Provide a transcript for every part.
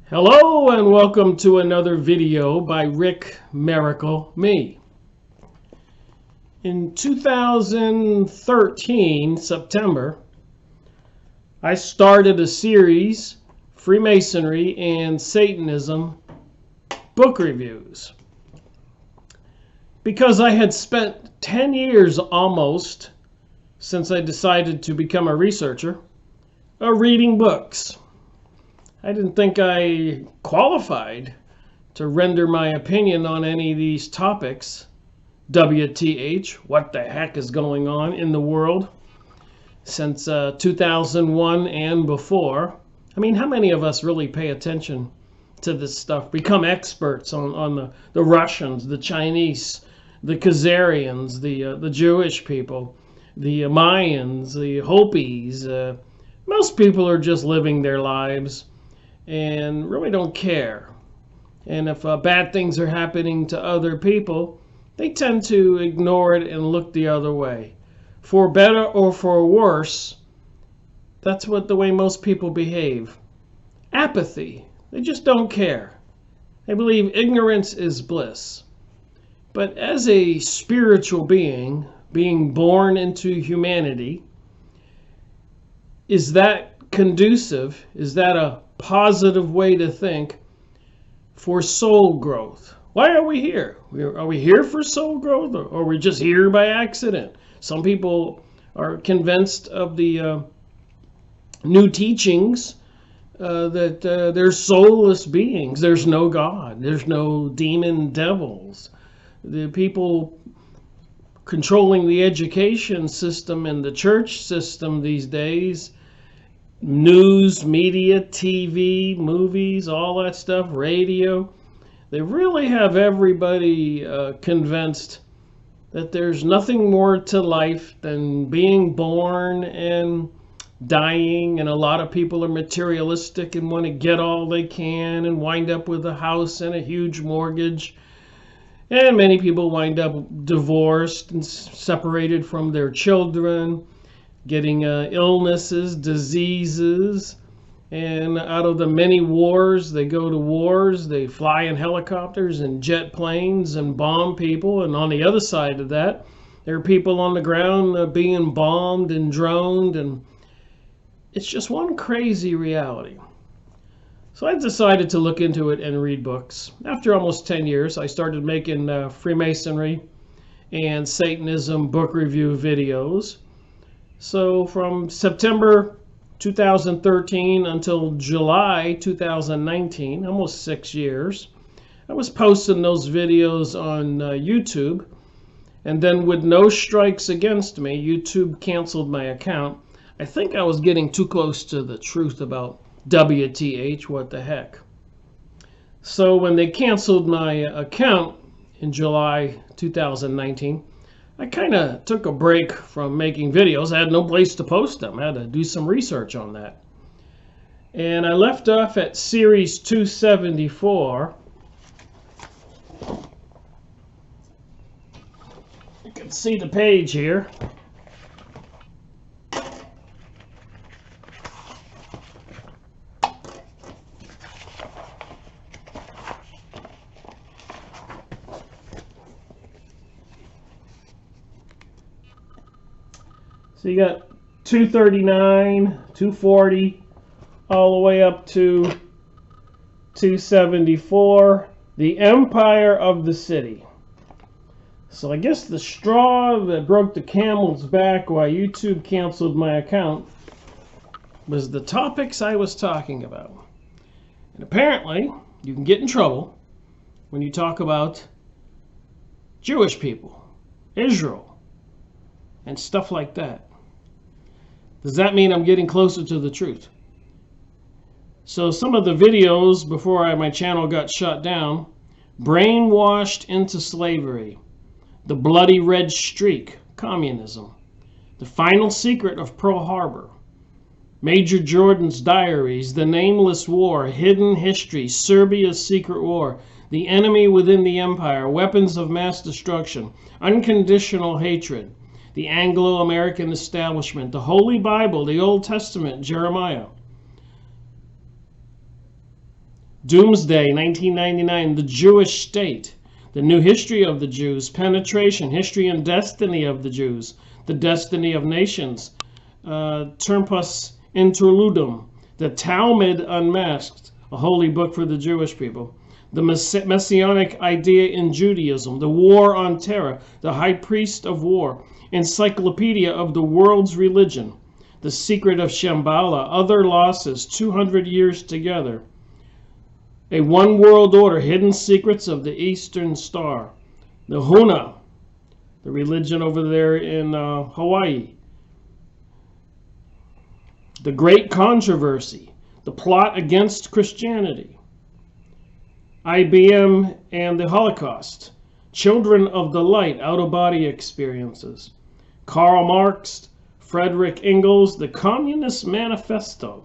Hello and welcome to another video by Rick Miracle Me. In 2013, September, I started a series, Freemasonry and Satanism book reviews. Because I had spent 10 years almost since I decided to become a researcher, reading books. I didn't think I qualified to render my opinion on any of these topics. WTH, what the heck is going on in the world since 2001 and before? I mean, how many of us really pay attention to this stuff, become experts on the Russians, the Chinese, the Khazarians, the Jewish people, the Mayans, the Hopis? Most people are just living their lives and really don't care. And if bad things are happening to other people, they tend to ignore it and look the other way. For better or for worse, that's the way most people behave. Apathy. They just don't care. They believe ignorance is bliss. But as a spiritual being born into humanity, is that conducive? Is that a positive way to think for soul growth? Why are we here? Are we here for soul growth, or are we just here by accident? Some people are convinced of the new teachings that they're soulless beings. There's no God. There's no demon devils. The people controlling the education system and the church system these days, news, media, TV, movies, all that stuff, radio, they really have everybody convinced that there's nothing more to life than being born and dying, and a lot of people are materialistic and want to get all they can and wind up with a house and a huge mortgage. And many people wind up divorced and separated from their children, getting illnesses, diseases, and out of the many wars, they go to wars, they fly in helicopters and jet planes and bomb people, and on the other side of that, there are people on the ground being bombed and droned, and it's just one crazy reality. So I decided to look into it and read books. After almost 10 years, I started making Freemasonry and Satanism book review videos. So from September 2013 until July 2019, almost 6 years, I was posting those videos on YouTube, and then with no strikes against me, YouTube canceled my account. I think I was getting too close to the truth about WTH, what the heck. So when they canceled my account in July 2019, I kind of took a break from making videos. I had no place to post them. I had to do some research on that. And I left off at series 274. You can see the page here. So you got 239, 240, all the way up to 274, the Empire of the City. So I guess the straw that broke the camel's back why YouTube canceled my account was the topics I was talking about. And apparently, you can get in trouble when you talk about Jewish people, Israel, and stuff like that. Does that mean I'm getting closer to the truth? So some of the videos before my channel got shut down: brainwashed into slavery, the bloody red streak, communism, the final secret of Pearl Harbor, Major Jordan's diaries, the nameless war, hidden history, Serbia's secret war, the enemy within the empire, weapons of mass destruction, unconditional hatred, the Anglo-American establishment, the Holy Bible, the Old Testament, Jeremiah, Doomsday, 1999, The Jewish State, The New History of the Jews, Penetration, History and Destiny of the Jews, The Destiny of Nations, Tempus Interludum, The Talmud Unmasked, a holy book for the Jewish people, The Messianic Idea in Judaism, The War on Terror, The High Priest of War, Encyclopedia of the World's Religion, The Secret of Shambhala, Other Losses, 200 Years Together, A One World Order, Hidden Secrets of the Eastern Star, The Huna, the religion over there in Hawaii, The Great Controversy, The Plot Against Christianity, IBM and the Holocaust, Children of the Light, Out-of-Body Experiences, Karl Marx, Frederick Engels, The Communist Manifesto,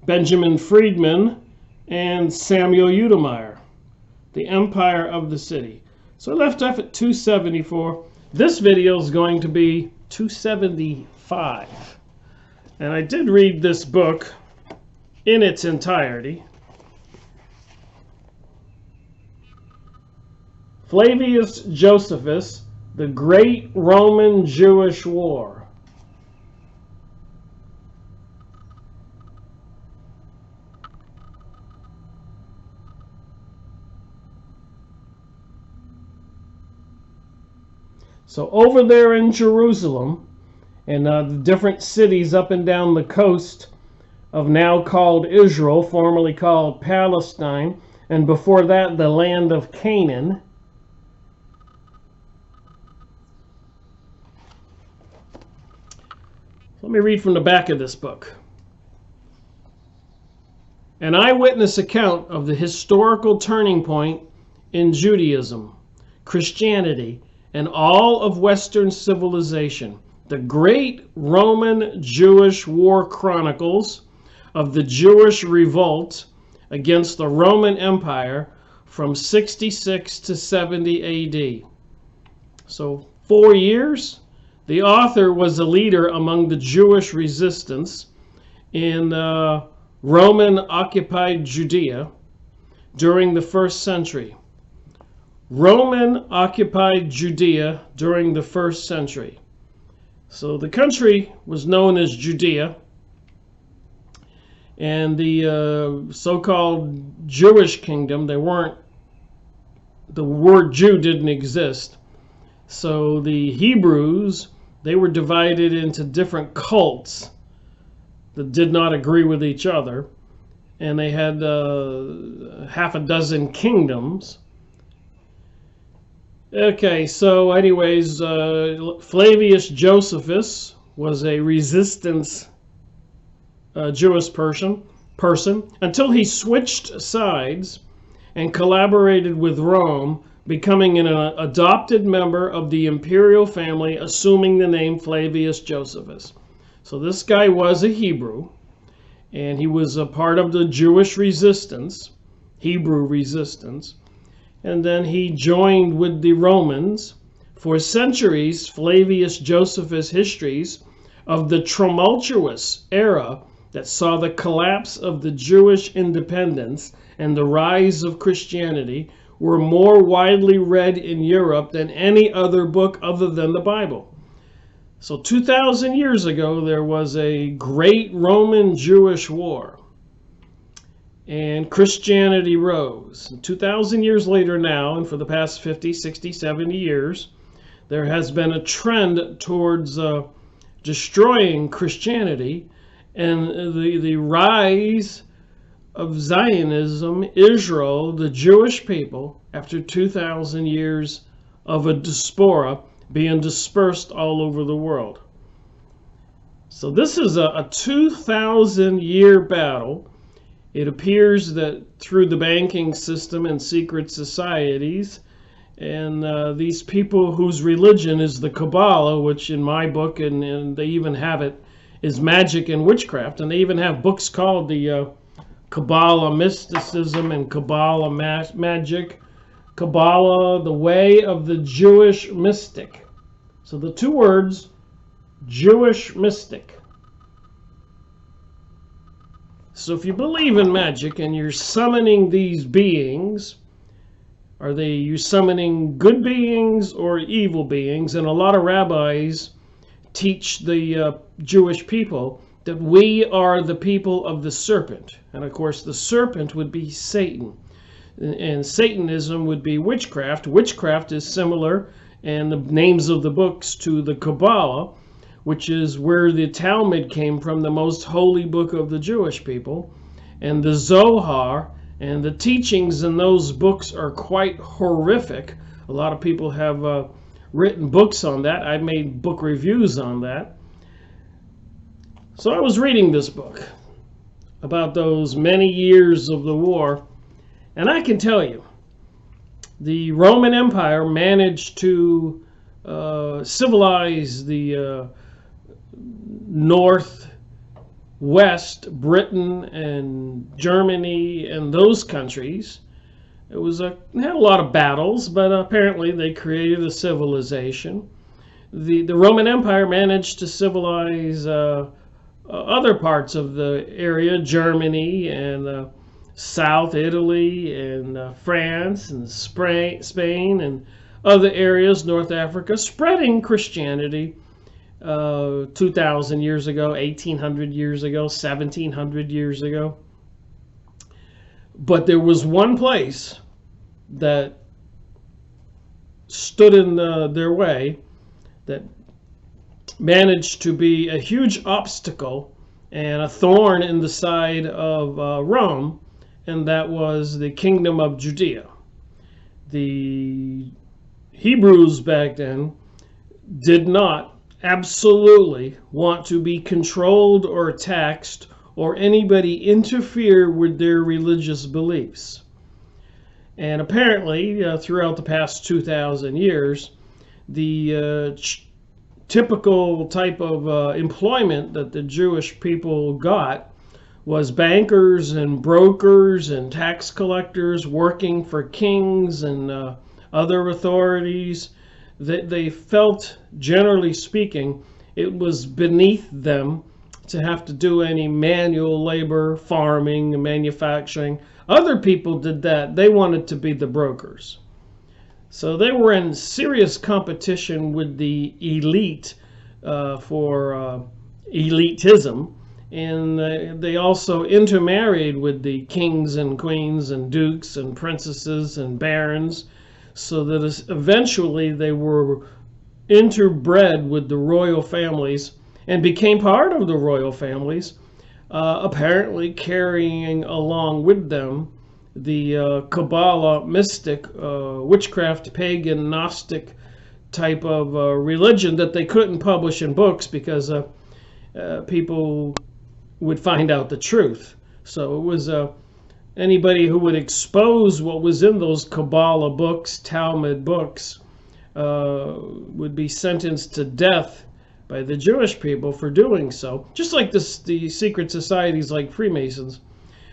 Benjamin Friedman, and Samuel Udemeyer, The Empire of the City. So I left off at 274. This video is going to be 275. And I did read this book in its entirety. Flavius Josephus, The Great Roman Jewish War. So over there in Jerusalem, and the different cities up and down the coast of now called Israel, formerly called Palestine, and before that the land of Canaan, let me read from the back of this book. An eyewitness account of the historical turning point in Judaism, Christianity, and all of Western civilization. The Great Roman Jewish War Chronicles of the Jewish Revolt against the Roman Empire from 66 to 70 AD. So 4 years. The author was a leader among the Jewish resistance in Roman-occupied Judea during the 1st century. Roman-occupied Judea during the 1st century. So the country was known as Judea, and the so-called Jewish kingdom, the word Jew didn't exist. So the Hebrews, they were divided into different cults that did not agree with each other, and they had half a dozen kingdoms. Okay, so anyways, Flavius Josephus was a resistance Jewish person until he switched sides and collaborated with Rome, becoming an adopted member of the imperial family, assuming the name Flavius Josephus. So this guy was a Hebrew, and he was a part of the Jewish resistance, Hebrew resistance. And then he joined with the Romans. For centuries, Flavius Josephus' histories of the tumultuous era that saw the collapse of the Jewish independence and the rise of Christianity were more widely read in Europe than any other book other than the Bible. So 2,000 years ago, there was a great Roman Jewish war, and Christianity rose. And 2,000 years later now, and for the past 50, 60, 70 years, there has been a trend towards destroying Christianity, and the rise of Zionism, Israel, the Jewish people, after 2,000 years of a diaspora being dispersed all over the world. So this is a 2,000-year battle. It appears that through the banking system and secret societies, and these people whose religion is the Kabbalah, which in my book, and they even have it, is magic and witchcraft, and they even have books called the Kabbalah Mysticism and Kabbalah Magic, Kabbalah, the way of the Jewish mystic. So the two words, Jewish mystic. So if you believe in magic and you're summoning these beings, are you summoning good beings or evil beings? And a lot of rabbis teach the Jewish people that we are the people of the serpent. And of course, the serpent would be Satan. And Satanism would be witchcraft. Witchcraft is similar, and the names of the books, to the Kabbalah, which is where the Talmud came from, the most holy book of the Jewish people, and the Zohar, and the teachings in those books are quite horrific. A lot of people have written books on that. I've made book reviews on that. So I was reading this book about those many years of the war, and I can tell you, the Roman Empire managed to civilize the Northwest, Britain and Germany and those countries. It had a lot of battles, but apparently they created a civilization. The Roman Empire managed to civilize other parts of the area, Germany and South Italy and France and Spain and other areas, North Africa, spreading Christianity 2,000 years ago, 1,800 years ago, 1,700 years ago. But there was one place that stood in their way, that managed to be a huge obstacle and a thorn in the side of Rome, and that was the Kingdom of Judea. The Hebrews back then did not absolutely want to be controlled or taxed or anybody interfere with their religious beliefs. And apparently, throughout the past 2,000 years, the typical type of employment that the Jewish people got was bankers and brokers and tax collectors working for kings and other authorities. They felt, generally speaking, it was beneath them to have to do any manual labor, farming, manufacturing. Other people did that. They wanted to be the brokers. So they were in serious competition with the elite for elitism. And they also intermarried with the kings and queens and dukes and princesses and barons, so that eventually they were interbred with the royal families and became part of the royal families, apparently carrying along with them the Kabbalah, mystic, witchcraft, pagan, Gnostic type of religion that they couldn't publish in books because people would find out the truth. So it was anybody who would expose what was in those Kabbalah books, Talmud books, would be sentenced to death by the Jewish people for doing so. Just like the secret societies like Freemasons.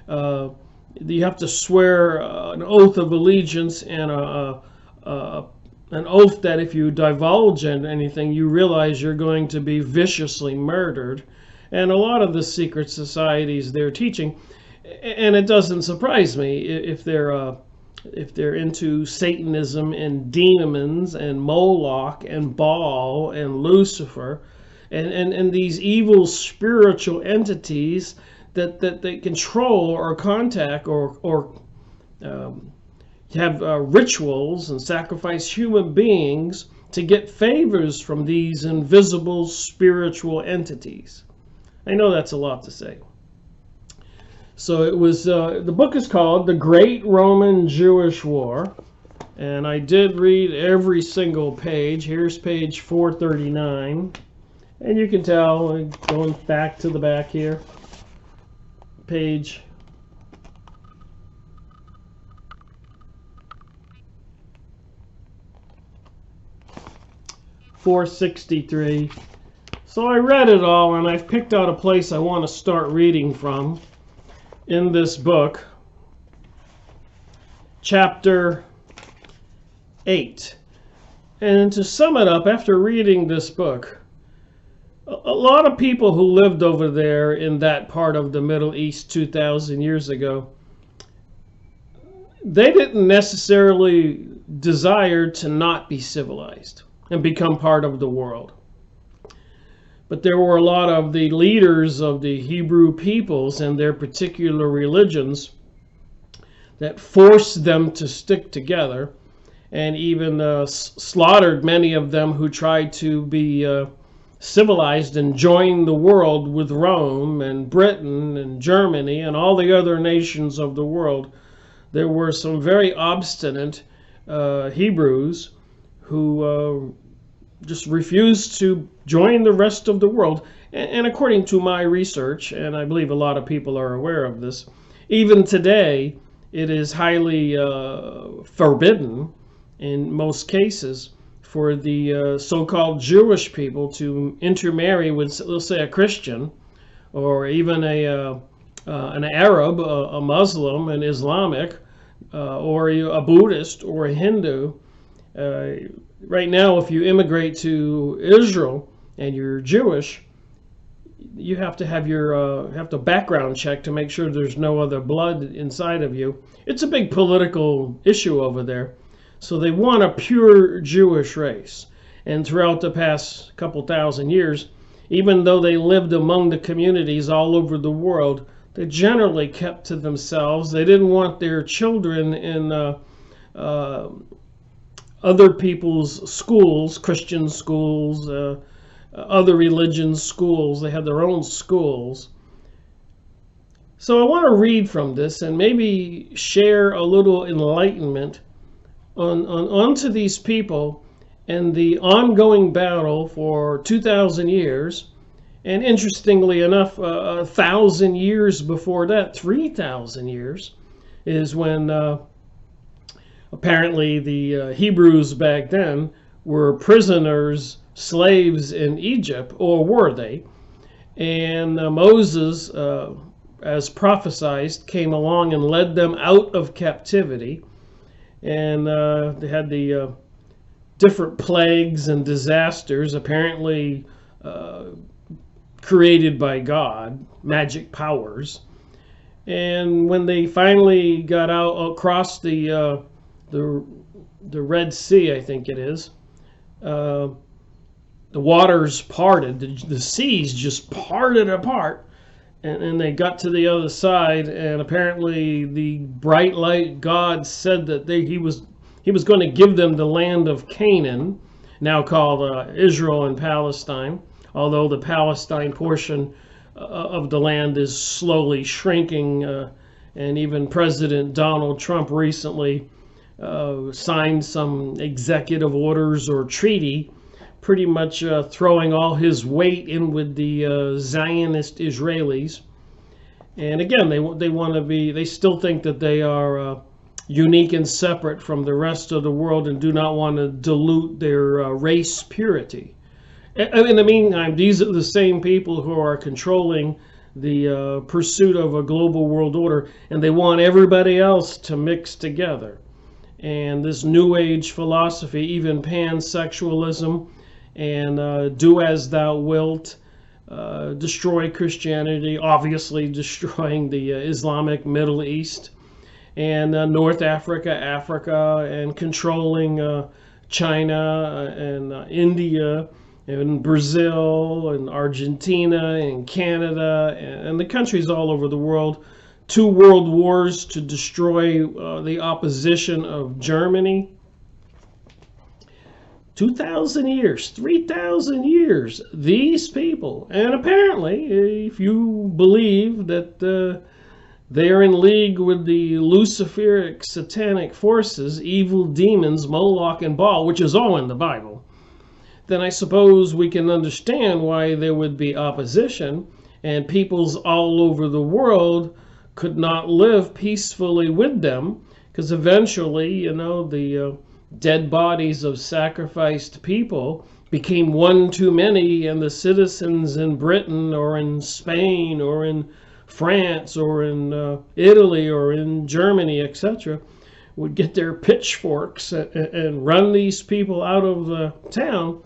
You have to swear an oath of allegiance and an oath that if you divulge in anything, you realize you're going to be viciously murdered. And a lot of the secret societies they're teaching, and it doesn't surprise me if they're into Satanism and demons and Moloch and Baal and Lucifer and these evil spiritual entities that they control or contact or have rituals and sacrifice human beings to get favors from these invisible spiritual entities. I know that's a lot to say. So it was, the book is called The Great Roman Jewish War, and I did read every single page. Here's page 439, and you can tell, going back to the back here, page 463. So I read it all, and I've picked out a place I want to start reading from in this book, chapter 8. And to sum it up, after reading this book, A lot of people who lived over there in that part of the Middle East 2,000 years ago, they didn't necessarily desire to not be civilized and become part of the world. But there were a lot of the leaders of the Hebrew peoples and their particular religions that forced them to stick together, and even slaughtered many of them who tried to be civilized and join the world with Rome and Britain and Germany and all the other nations of the world. There were some very obstinate Hebrews who just refused to join the rest of the world. And according to my research, and I believe a lot of people are aware of this, even today it is highly forbidden in most cases for the so-called Jewish people to intermarry with, let's say, a Christian, or even an Arab, a Muslim, an Islamic, or a Buddhist, or a Hindu. Right now, if you immigrate to Israel and you're Jewish, you have to have your background check to make sure there's no other blood inside of you. It's a big political issue over there. So they want a pure Jewish race. And throughout the past couple thousand years, even though they lived among the communities all over the world, they generally kept to themselves. They didn't want their children in other people's schools, Christian schools, other religions' schools. They had their own schools. So I want to read from this and maybe share a little enlightenment onto these people and the ongoing battle for 2,000 years. And interestingly enough, 1,000 years before that, 3,000 years, is when apparently the Hebrews back then were prisoners, slaves in Egypt, or were they? And Moses, as prophesied, came along and led them out of captivity. And they had the different plagues and disasters, apparently created by God, magic powers. And when they finally got out across the Red Sea, I think it is, the waters parted, the seas just parted apart, and they got to the other side. And apparently the bright light God said that he was going to give them the land of Canaan, now called Israel and Palestine, although the Palestine portion of the land is slowly shrinking, and even President Donald Trump recently signed some executive orders or treaty pretty much throwing all his weight in with the Zionist Israelis. And again, they still think that they are unique and separate from the rest of the world and do not want to dilute their race purity. And in the meantime, these are the same people who are controlling the pursuit of a global world order, and they want everybody else to mix together. And this New Age philosophy, even pansexualism, and do as thou wilt, destroy Christianity, obviously destroying the Islamic Middle East, and North Africa, Africa, and controlling China and India and Brazil and Argentina and Canada and the countries all over the world. 2 world wars to destroy the opposition of Germany. 2,000 years, 3,000 years, these people, and apparently, if you believe that they are in league with the Luciferic satanic forces, evil demons, Moloch and Baal, which is all in the Bible, then I suppose we can understand why there would be opposition, and peoples all over the world could not live peacefully with them, because eventually, the dead bodies of sacrificed people became one too many, and the citizens in Britain or in Spain or in France or in Italy or in Germany, etc., would get their pitchforks and run these people out of the town.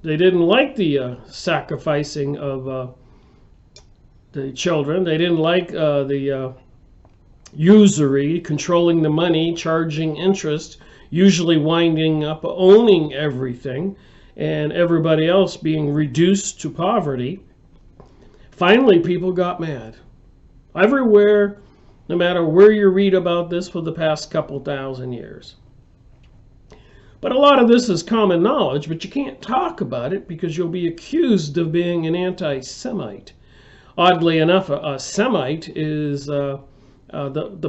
They didn't like the sacrificing of the children. They didn't like the usury, controlling the money, charging interest, usually winding up owning everything, and everybody else being reduced to poverty. Finally, people got mad. Everywhere, no matter where you read about this for the past couple thousand years. But a lot of this is common knowledge, but you can't talk about it because you'll be accused of being an anti-Semite. Oddly enough, a Semite is the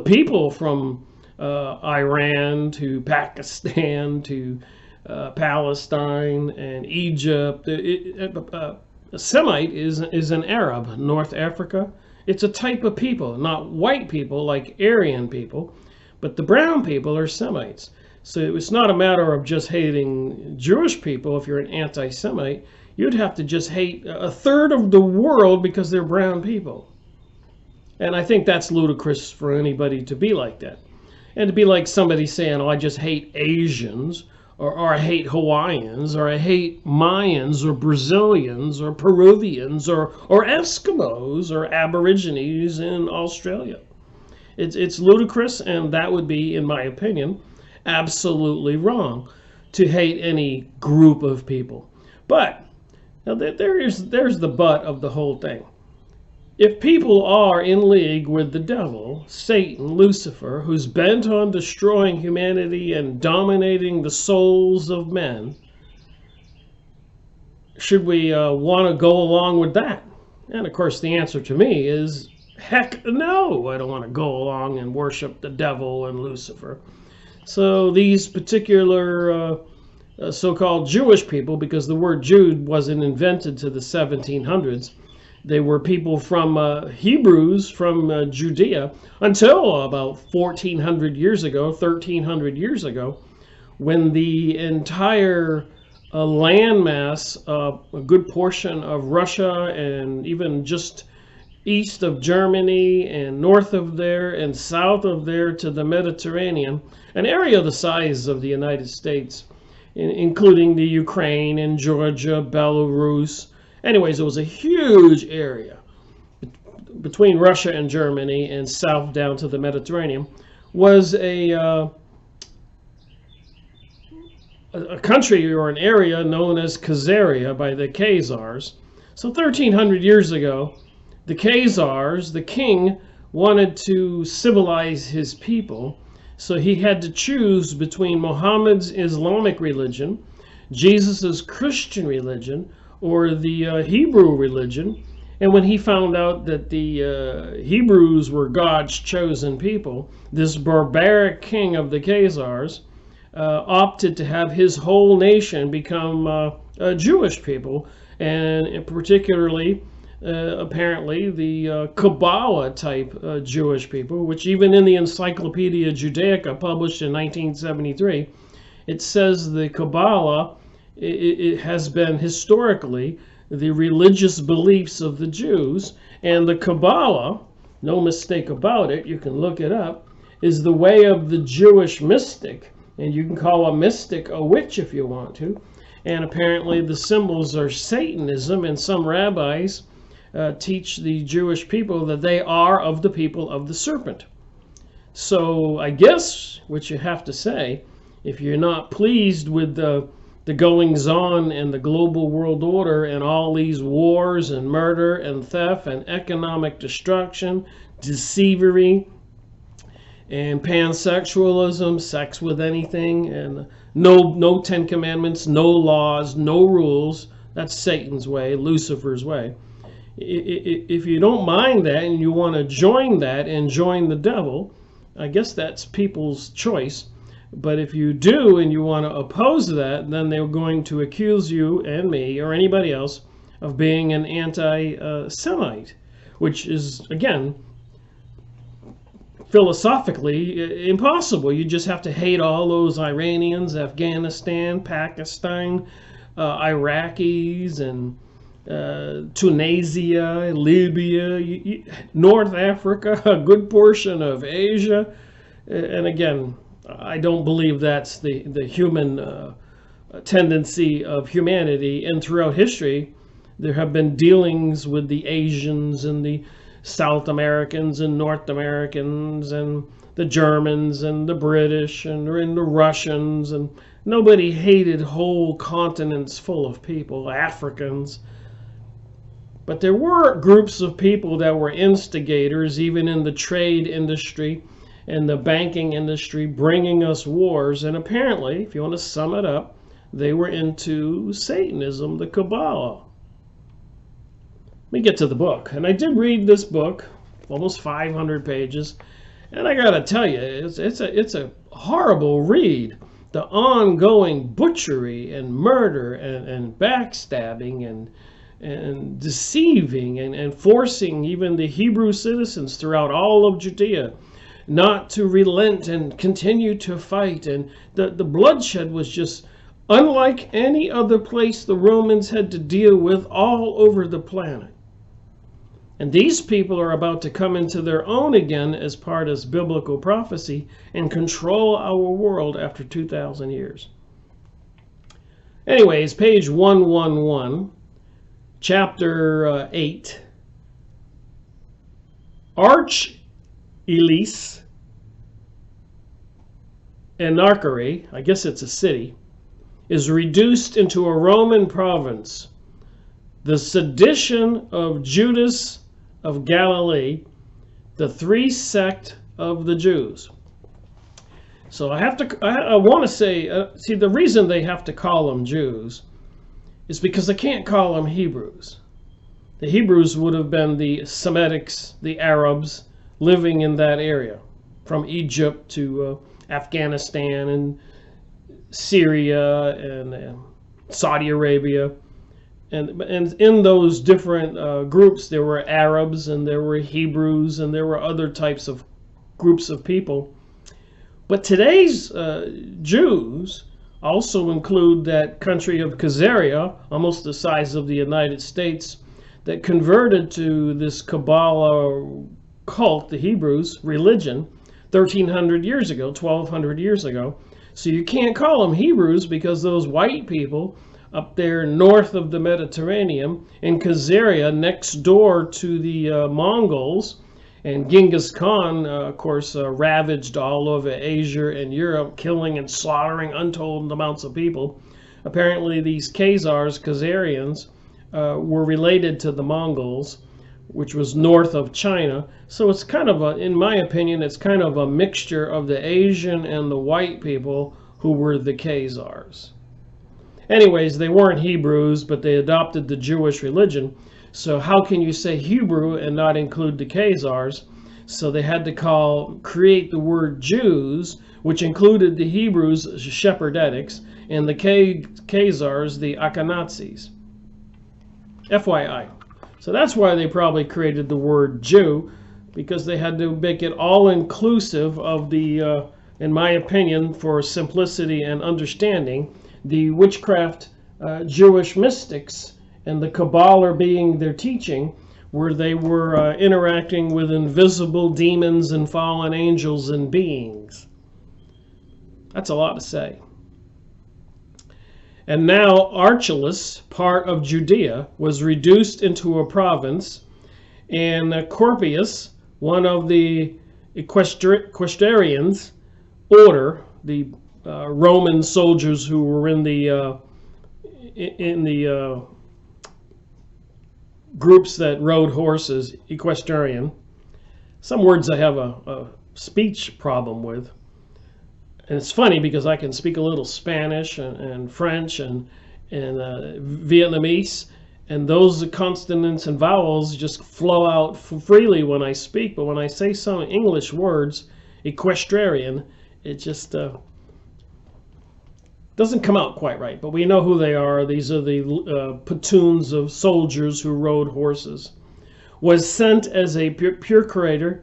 people from Iran to Pakistan to Palestine and Egypt. A Semite is an Arab, North Africa. It's a type of people, not white people like Aryan people, but the brown people are Semites. So it's not a matter of just hating Jewish people. If you're an anti-Semite, you'd have to just hate a third of the world because they're brown people. And I think that's ludicrous for anybody to be like that. And to be like somebody saying, oh, I just hate Asians, or I hate Hawaiians, or I hate Mayans, or Brazilians, or Peruvians, or Eskimos, or Aborigines in Australia. It's ludicrous, and that would be, in my opinion, absolutely wrong to hate any group of people. But now there's the but of the whole thing. If people are in league with the devil, Satan, Lucifer, who's bent on destroying humanity and dominating the souls of men, should we want to go along with that? And of course the answer to me is, heck no, I don't want to go along and worship the devil and Lucifer. So these particular so-called Jewish people, because the word Jew wasn't invented to the 1700s, they were people from Hebrews from Judea until about 1,400 years ago, 1,300 years ago, when the entire landmass, a good portion of Russia and even just east of Germany and north of there and south of there to the Mediterranean, an area the size of the United States, including the Ukraine and Georgia, Belarus. Anyways, it was a huge area between Russia and Germany and south down to the Mediterranean, was a country or an area known as Khazaria by the Khazars. So 1,300 years ago, the Khazars, the king, wanted to civilize his people, so he had to choose between Muhammad's Islamic religion, Jesus's Christian religion, or the Hebrew religion. And when he found out that the Hebrews were God's chosen people, this barbaric king of the Khazars opted to have his whole nation become a Jewish people, and particularly apparently the Kabbalah type Jewish people, which even in the Encyclopedia Judaica published in 1973, it says the Kabbalah, it has been historically the religious beliefs of the Jews, and the Kabbalah, no mistake about it, you can look it up, is the way of the Jewish mystic, and you can call a mystic a witch if you want to, and apparently the symbols are Satanism, and some rabbis teach the Jewish people that they are of the people of the serpent. So I guess what you have to say, if you're not pleased with the goings-on and the global world order and all these wars and murder and theft and economic destruction, deceivery, and pansexualism, sex with anything, and no 10 commandments, no laws, no rules, that's Satan's way, Lucifer's way. If you don't mind that and you want to join that and join the devil, I guess that's people's choice. But if you do and you want to oppose that, then they're going to accuse you and me or anybody else of being an anti-Semite, which is, again, philosophically impossible. You just have to hate all those Iranians, Afghanistan, Pakistan, Iraqis, and Tunisia, Libya, North Africa, a good portion of Asia. And again, I don't believe that's the human tendency of humanity. And throughout history, there have been dealings with the Asians and the South Americans and North Americans and the Germans and the British and the Russians, and nobody hated whole continents full of people, Africans. But there were groups of people that were instigators, even in the trade industry and the banking industry, bringing us wars. And apparently, if you want to sum it up, they were into Satanism, the Kabbalah. Let me get to the book. And I did read this book, almost 500 pages. And I got to tell you, it's a horrible read. The ongoing butchery and murder and backstabbing and deceiving and forcing even the Hebrew citizens throughout all of Judea not to relent and continue to fight. And the bloodshed was just unlike any other place the Romans had to deal with all over the planet. And these people are about to come into their own again as part of biblical prophecy and control our world after 2,000 years. Anyways, page 111, chapter 8. Arch-Elis Anarchary, I guess it's a city, is reduced into a Roman province. The sedition of Judas of Galilee, the three sect of the Jews. So I want to say, see, the reason they have to call them Jews is because they can't call them Hebrews. The Hebrews would have been the Semitics, the Arabs living in that area, from Egypt to Afghanistan and Syria and Saudi Arabia. And in those different groups, there were Arabs and there were Hebrews and there were other types of groups of people. But today's Jews also include that country of Khazaria, almost the size of the United States, that converted to this Kabbalah cult, the Hebrews, religion, 1,300 years ago, 1,200 years ago. So you can't call them Hebrews because those white people up there north of the Mediterranean, in Khazaria, next door to the Mongols, and Genghis Khan, of course, ravaged all over Asia and Europe, killing and slaughtering untold amounts of people. Apparently these Khazarians, were related to the Mongols, which was north of China. So it's kind of in my opinion, it's kind of a mixture of the Asian and the white people who were the Khazars. Anyways, they weren't Hebrews, but they adopted the Jewish religion. So how can you say Hebrew and not include the Khazars? So they had to create the word Jews, which included the Hebrews, Shepherdetics, and the Khazars, the Akhenates. FYI. So that's why they probably created the word Jew, because they had to make it all-inclusive of the, in my opinion, for simplicity and understanding, the witchcraft Jewish mystics and the Kabbalah being their teaching, where they were interacting with invisible demons and fallen angels and beings. That's a lot to say. And now Archelaus, part of Judea, was reduced into a province, and Corpius, one of the equestrians order, the Roman soldiers who were in the groups that rode horses, equestrian. Some words I have a speech problem with. And it's funny because I can speak a little Spanish and French and Vietnamese, and those consonants and vowels just flow out freely when I speak. But when I say some English words, equestrian, it just doesn't come out quite right. But we know who they are. These are the platoons of soldiers who rode horses. Was sent as a procurator.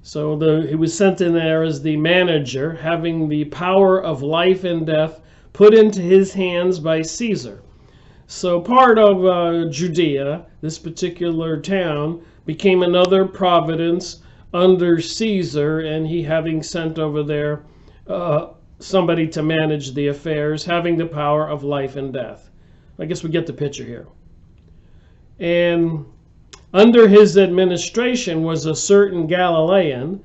So he was sent in there as the manager, having the power of life and death put into his hands by Caesar. So part of Judea, this particular town, became another province under Caesar, and he having sent over there somebody to manage the affairs, having the power of life and death. I guess we get the picture here. And under his administration was a certain Galilean,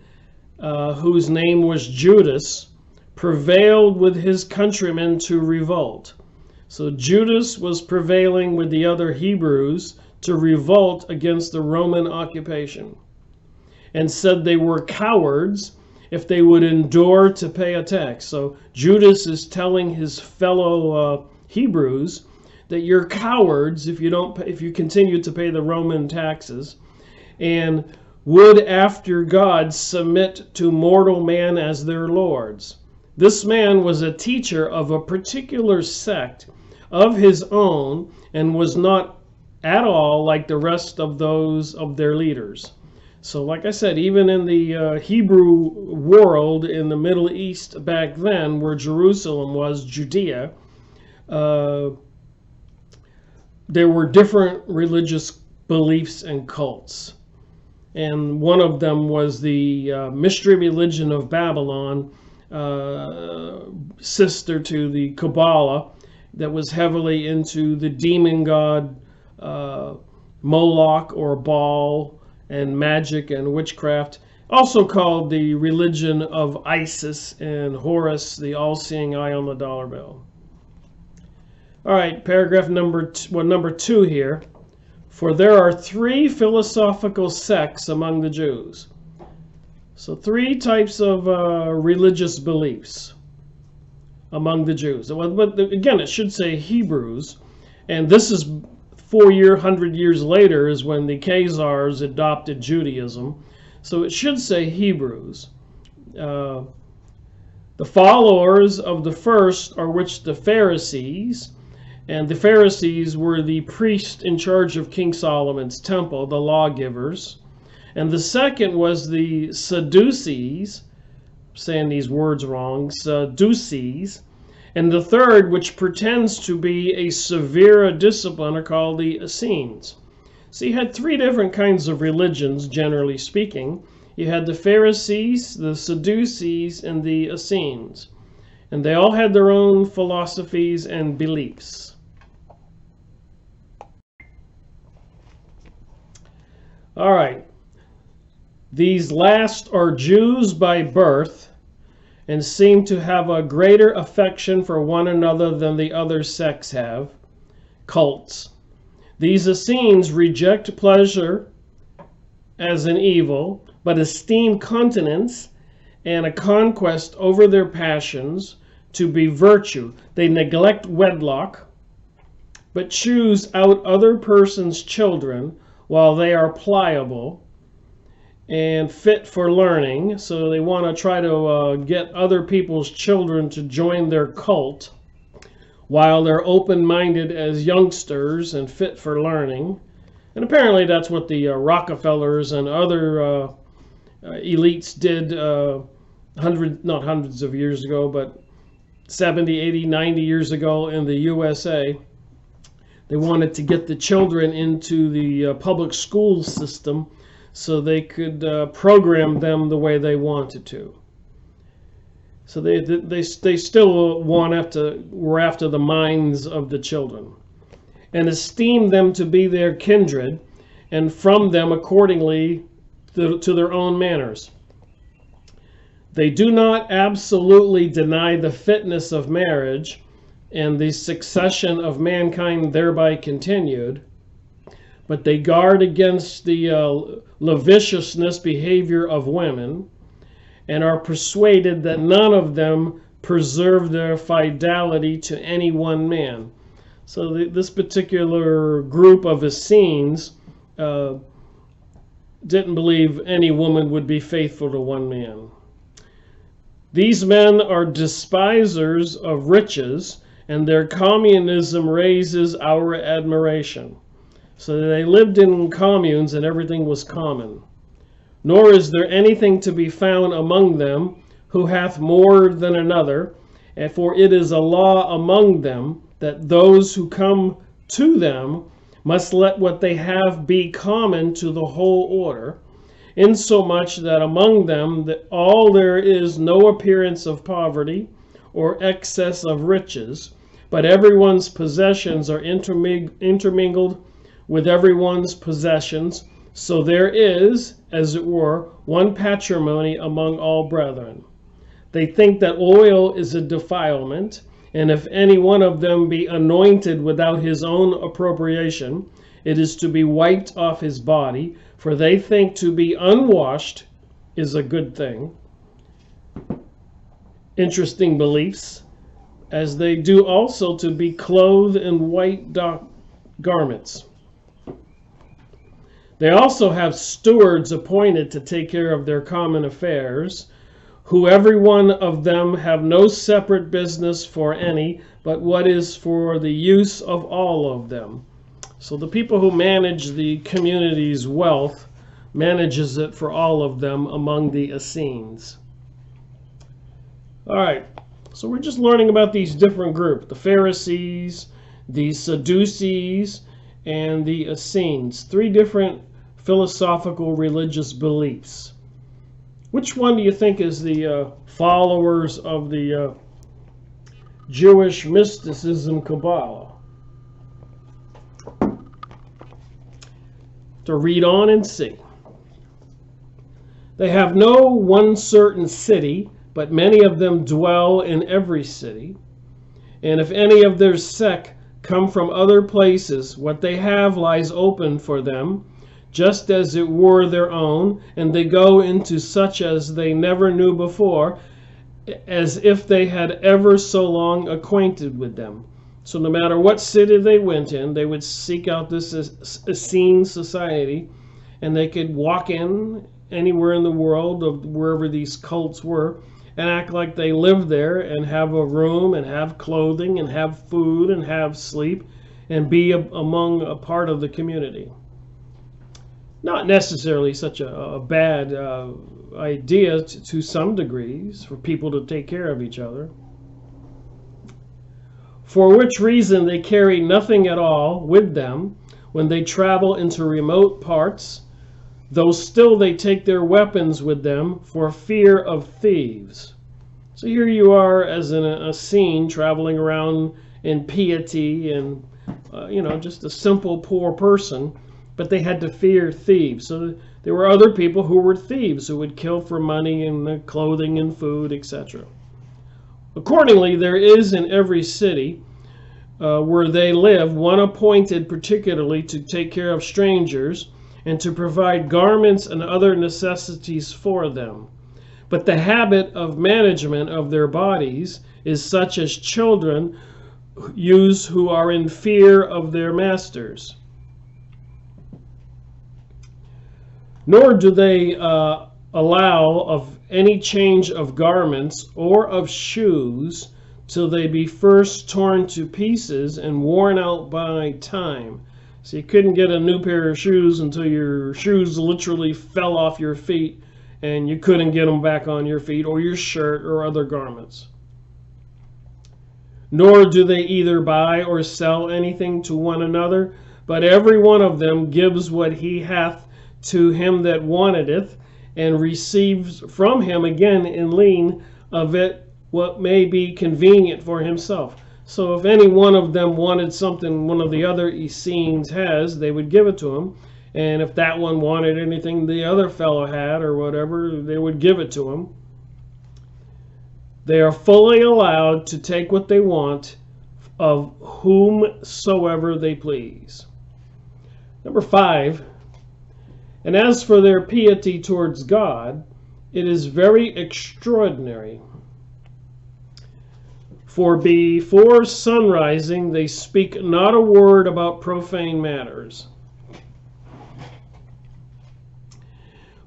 whose name was Judas, prevailed with his countrymen to revolt. So Judas was prevailing with the other Hebrews to revolt against the Roman occupation, and said they were cowards if they would endure to pay a tax. So Judas is telling his fellow Hebrews that you're cowards if you continue to pay the Roman taxes, and would after God submit to mortal man as their lords. This man was a teacher of a particular sect of his own, and was not at all like the rest of those of their leaders. So like I said, even in the Hebrew world in the Middle East back then, where Jerusalem was, Judea, there were different religious beliefs and cults. And one of them was the mystery religion of Babylon, sister to the Kabbalah, that was heavily into the demon god Moloch or Baal, and magic and witchcraft, also called the religion of Isis and Horus, the all-seeing eye on the dollar bill. All right, paragraph number 2 here. For there are 3 philosophical sects among the Jews. So 3 types of religious beliefs among the Jews. But again, it should say Hebrews, and this is 100 years later is when the Khazars adopted Judaism. So it should say Hebrews. The followers of the first are which the Pharisees, and the Pharisees were the priests in charge of King Solomon's temple, the lawgivers. And the second was the Sadducees, saying these words wrong, Sadducees. And the third, which pretends to be a severe discipline, are called the Essenes. So you had 3 different kinds of religions, generally speaking. You had the Pharisees, the Sadducees, and the Essenes. And they all had their own philosophies and beliefs. All right. These last are Jews by birth, and seem to have a greater affection for one another than the other sects have, cults. These Essenes reject pleasure as an evil, but esteem continence and a conquest over their passions to be virtue. They neglect wedlock, but choose out other persons' children while they are pliable and fit for learning. So they want to try to get other people's children to join their cult while they're open-minded as youngsters and fit for learning. And apparently that's what the Rockefellers and other elites did not hundreds of years ago, but 70, 80, 90 years ago in the USA. They wanted to get the children into the public school system so they could program them the way they wanted to. So they still were after the minds of the children, and esteem them to be their kindred, and from them accordingly to their own manners. They do not absolutely deny the fitness of marriage and the succession of mankind thereby continued, but they guard against the lasciviousness behavior of women, and are persuaded that none of them preserve their fidelity to any one man. So this particular group of Essenes didn't believe any woman would be faithful to one man. These men are despisers of riches, and their communism raises our admiration. So they lived in communes and everything was common. Nor is there anything to be found among them who hath more than another, and for it is a law among them that those who come to them must let what they have be common to the whole order, insomuch that among them all there is no appearance of poverty or excess of riches, but everyone's possessions are intermingled with everyone's possessions, so there is, as it were, one patrimony among all brethren. They think that oil is a defilement, and if any one of them be anointed without his own appropriation, it is to be wiped off his body, for they think to be unwashed is a good thing. Interesting beliefs, as they do also to be clothed in white garments. They also have stewards appointed to take care of their common affairs, who every one of them have no separate business for any, but what is for the use of all of them. So the people who manage the community's wealth manages it for all of them among the Essenes. All right, so we're just learning about these different groups, the Pharisees, the Sadducees, and the Essenes. 3 different philosophical religious beliefs. Which one do you think is the followers of the Jewish mysticism Kabbalah? To read on and see. They have no one certain city, but many of them dwell in every city. And if any of their sect come from other places, what they have lies open for them, just as it were their own, and they go into such as they never knew before, as if they had ever so long acquainted with them. So no matter what city they went in, they would seek out this Essene society, and they could walk in anywhere in the world of wherever these cults were and act like they lived there and have a room and have clothing and have food and have sleep and be among a part of the community. Not necessarily such a bad idea to some degrees for people to take care of each other. For which reason they carry nothing at all with them when they travel into remote parts, though still they take their weapons with them for fear of thieves. So here you are as an Essene traveling around in piety and just a simple poor person, but they had to fear thieves. So there were other people who were thieves who would kill for money and clothing and food, etc. Accordingly, there is in every city where they live one appointed particularly to take care of strangers and to provide garments and other necessities for them. But the habit of management of their bodies is such as children use who are in fear of their masters. Nor do they allow of any change of garments or of shoes till they be first torn to pieces and worn out by time. So you couldn't get a new pair of shoes until your shoes literally fell off your feet and you couldn't get them back on your feet or your shirt or other garments. Nor do they either buy or sell anything to one another, but every one of them gives what he hath to him that wanteth, and receives from him again in lien of it what may be convenient for himself. So if any one of them wanted something one of the other Essenes has, they would give it to him. And if that one wanted anything the other fellow had or whatever, they would give it to him. They are fully allowed to take what they want of whomsoever they please. Number 5. And as for their piety towards God, it is very extraordinary. For before sunrising they speak not a word about profane matters,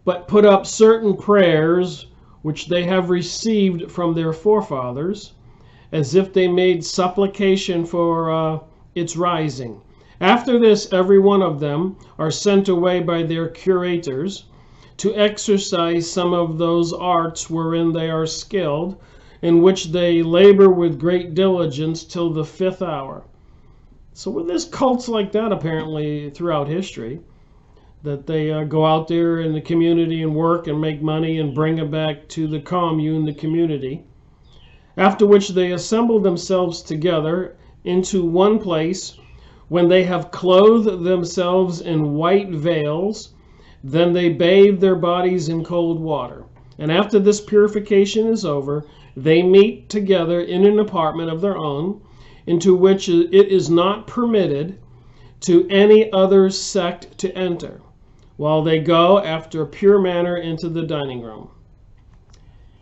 but put up certain prayers which they have received from their forefathers, as if they made supplication for its rising. After this, every one of them are sent away by their curators to exercise some of those arts wherein they are skilled, in which they labor with great diligence till the 5th hour. So there's cults like that apparently throughout history, that they go out there in the community and work and make money and bring it back to the commune, the community. After which they assemble themselves together into one place, when they have clothed themselves in white veils, then they bathe their bodies in cold water. And after this purification is over, they meet together in an apartment of their own, into which it is not permitted to any other sect to enter, while they go after a pure manner into the dining room,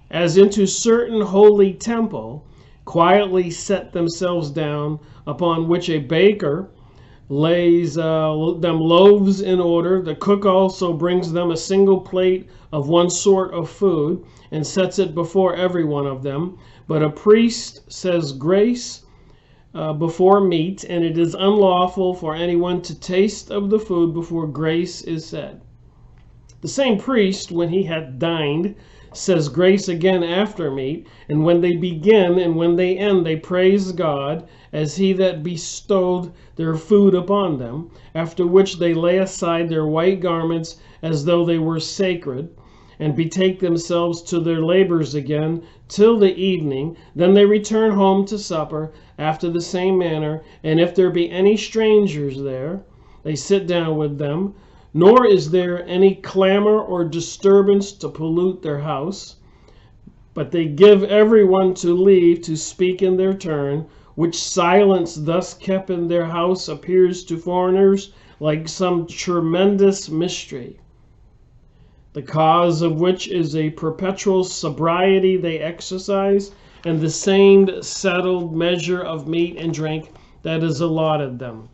as into certain holy temple, quietly set themselves down, upon which a baker lays them loaves in order. The cook also brings them a single plate of one sort of food, and sets it before every one of them. But a priest says grace before meat, and it is unlawful for anyone to taste of the food before grace is said. The same priest, when he hath dined, says grace again after meat, and when they begin and when they end, they praise God as he that bestowed their food upon them, after which they lay aside their white garments as though they were sacred, and betake themselves to their labors again till the evening. Then they return home to supper after the same manner, and if there be any strangers there, they sit down with them. Nor is there any clamor or disturbance to pollute their house, but they give everyone to leave to speak in their turn, which silence thus kept in their house appears to foreigners like some tremendous mystery, the cause of which is a perpetual sobriety they exercise, and the same settled measure of meat and drink that is allotted them.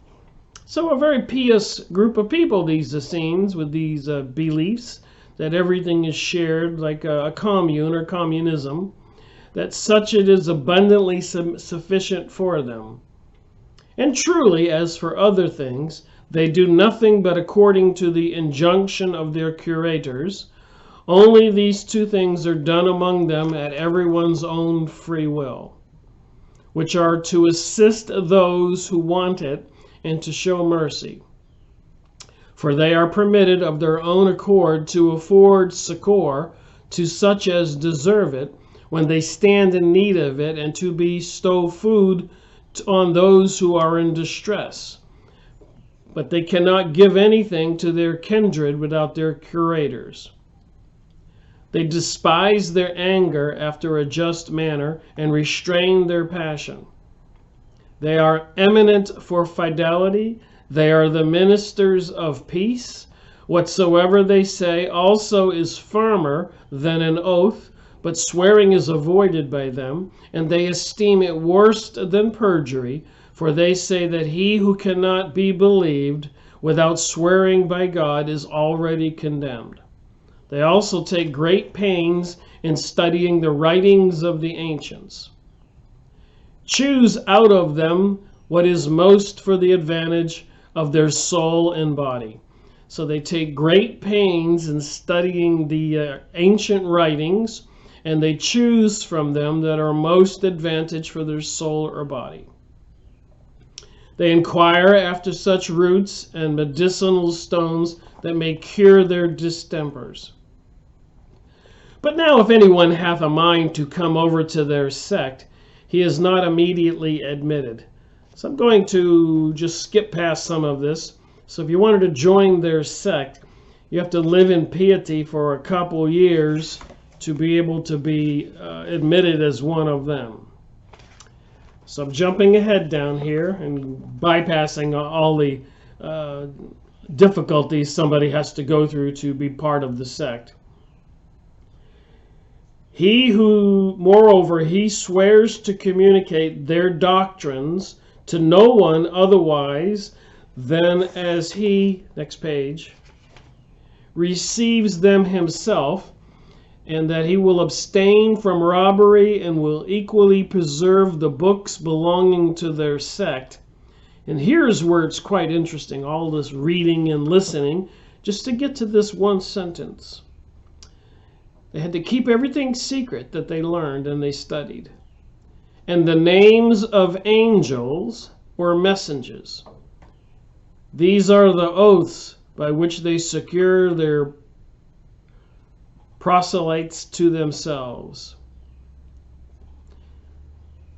So a very pious group of people, these Essenes, with these beliefs that everything is shared like a commune or communism, that such it is abundantly sufficient for them. And truly, as for other things, they do nothing but according to the injunction of their curators. Only these two things are done among them at everyone's own free will, which are to assist those who want it and to show mercy. For they are permitted of their own accord to afford succor to such as deserve it when they stand in need of it, and to bestow food on those who are in distress. But they cannot give anything to their kindred without their curators. They despise their anger after a just manner, and restrain their passion. They are eminent for fidelity. They are the ministers of peace. Whatsoever they say also is firmer than an oath, but swearing is avoided by them, and they esteem it worse than perjury, for they say that he who cannot be believed without swearing by God is already condemned. They also take great pains in studying the writings of the ancients. Choose out of them what is most for the advantage of their soul and body. So they take great pains in studying the ancient writings, and they choose from them that are most advantage for their soul or body. They inquire after such roots and medicinal stones that may cure their distempers. But now if anyone hath a mind to come over to their sect, he is not immediately admitted. So I'm going to just skip past some of this. So if you wanted to join their sect, you have to live in piety for a couple years to be able to be admitted as one of them. So I'm jumping ahead down here and bypassing all the difficulties somebody has to go through to be part of the sect. He who, moreover, he swears to communicate their doctrines to no one otherwise than as he, next page, receives them himself, and that he will abstain from robbery and will equally preserve the books belonging to their sect. And here's where it's quite interesting, all this reading and listening, just to get to this one sentence. They had to keep everything secret that they learned and they studied. And the names of angels were messengers. These are the oaths by which they secure their proselytes to themselves.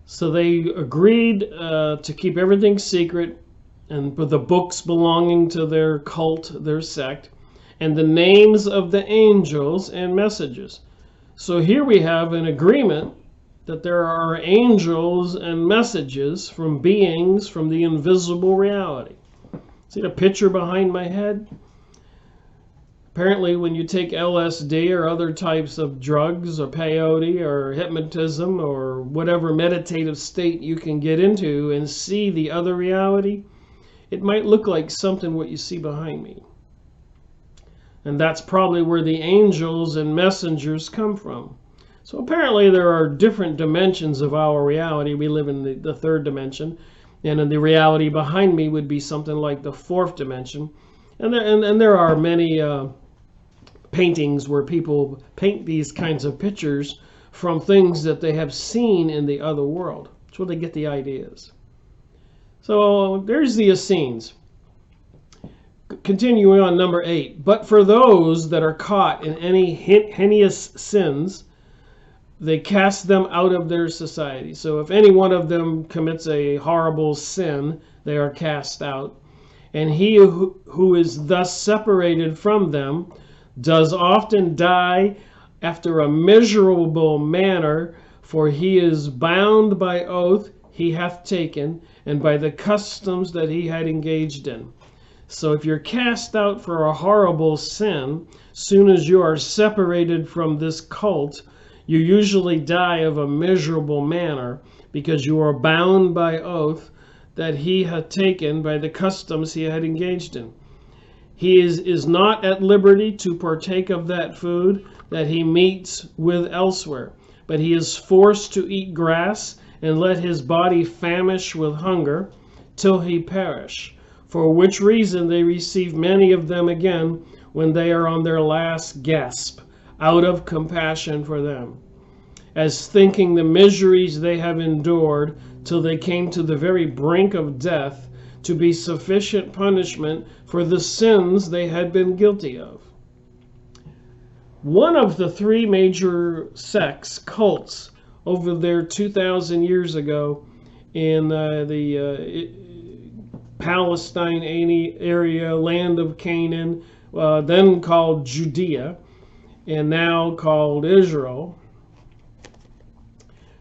So they agreed to keep everything secret, and with the books belonging to their cult, their sect, and the names of the angels and messages. So here we have an agreement that there are angels and messages from beings from the invisible reality. See the picture behind my head? Apparently, when you take LSD or other types of drugs or peyote or hypnotism or whatever meditative state you can get into and see the other reality, it might look like something what you see behind me. And that's probably where the angels and messengers come from. So apparently there are different dimensions of our reality. We live in the third dimension, and in the reality behind me would be something like the fourth dimension. And there are many paintings where people paint these kinds of pictures from things that they have seen in the other world. That's where they get the ideas. So there's the Essenes. Continuing on number 8. But for those that are caught in any heinous sins, they cast them out of their society. So if any one of them commits a horrible sin, they are cast out. And he who is thus separated from them does often die after a miserable manner, for he is bound by oath he hath taken, and by the customs that he had engaged in. So if you're cast out for a horrible sin, soon as you are separated from this cult, you usually die of a miserable manner, because you are bound by oath that he had taken by the customs he had engaged in. He is not at liberty to partake of that food that he meets with elsewhere, but he is forced to eat grass and let his body famish with hunger till he perish, for which reason they receive many of them again when they are on their last gasp, out of compassion for them, as thinking the miseries they have endured till they came to the very brink of death to be sufficient punishment for the sins they had been guilty of. One of the three major sects, cults, over there 2,000 years ago in the Palestine area, land of Canaan, then called Judea, and now called Israel.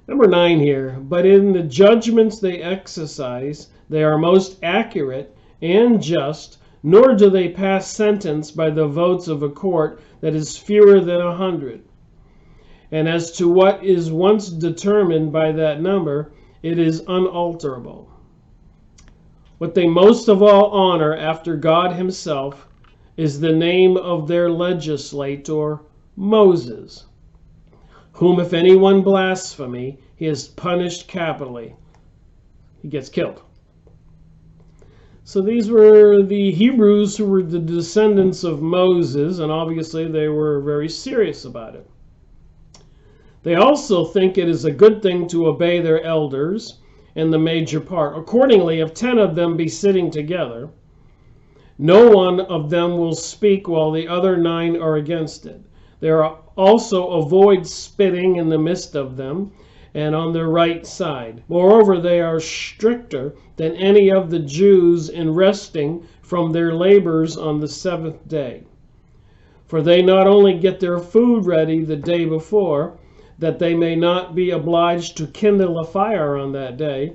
Number 9 here. But in the judgments they exercise, they are most accurate and just, nor do they pass sentence by the votes of a court that is fewer than 100. And as to what is once determined by that number, it is unalterable. What they most of all honor after God himself is the name of their legislator, Moses, whom if anyone blasphemy, he is punished capitally. He gets killed. So these were the Hebrews who were the descendants of Moses, and obviously they were very serious about it. They also think it is a good thing to obey their elders in the major part. Accordingly, if 10 of them be sitting together, no one of them will speak while the other 9 are against it. There also avoid spitting in the midst of them and on their right side. Moreover, they are stricter than any of the Jews in resting from their labors on the 7th day. For they not only get their food ready the day before, that they may not be obliged to kindle a fire on that day,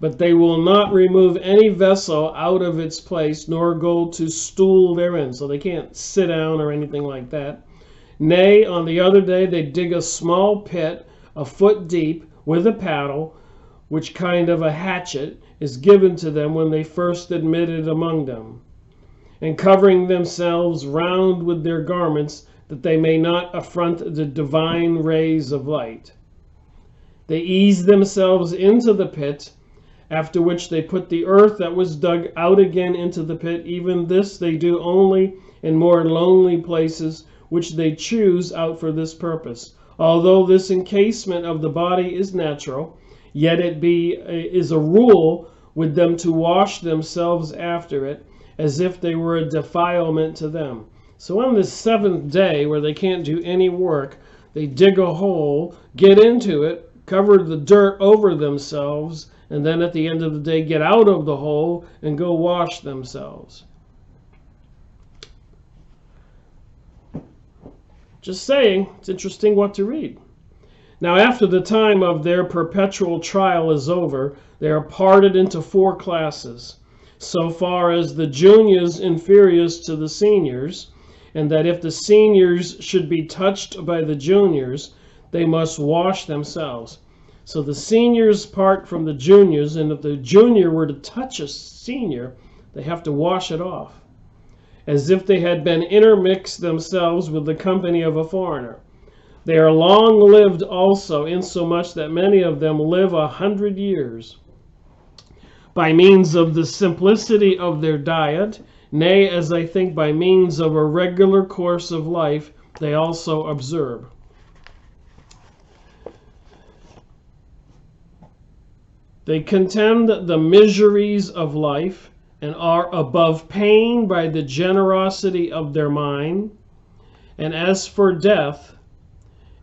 but they will not remove any vessel out of its place, nor go to stool therein. So they can't sit down or anything like that. Nay, on the other day they dig a small pit, a foot deep, with a paddle, which kind of a hatchet is given to them when they first admitted among them, and covering themselves round with their garments, that they may not affront the divine rays of light. They ease themselves into the pit, after which they put the earth that was dug out again into the pit. Even this they do only in more lonely places, which they choose out for this purpose. Although this encasement of the body is natural, yet it is a rule with them to wash themselves after it, as if they were a defilement to them. So on the 7th day, where they can't do any work, they dig a hole, get into it, cover the dirt over themselves, and then at the end of the day get out of the hole and go wash themselves. Just saying, it's interesting what to read. Now, after the time of their perpetual trial is over, they are parted into 4 classes, so far as the juniors inferiors to the seniors, and that if the seniors should be touched by the juniors, they must wash themselves. So the seniors part from the juniors, and if the junior were to touch a senior, they have to wash it off, as if they had been intermixed themselves with the company of a foreigner. They are long-lived also, insomuch that many of them live 100 years, by means of the simplicity of their diet, nay, as I think, by means of a regular course of life they also observe. They contemn the miseries of life, and are above pain by the generosity of their mind. And as for death,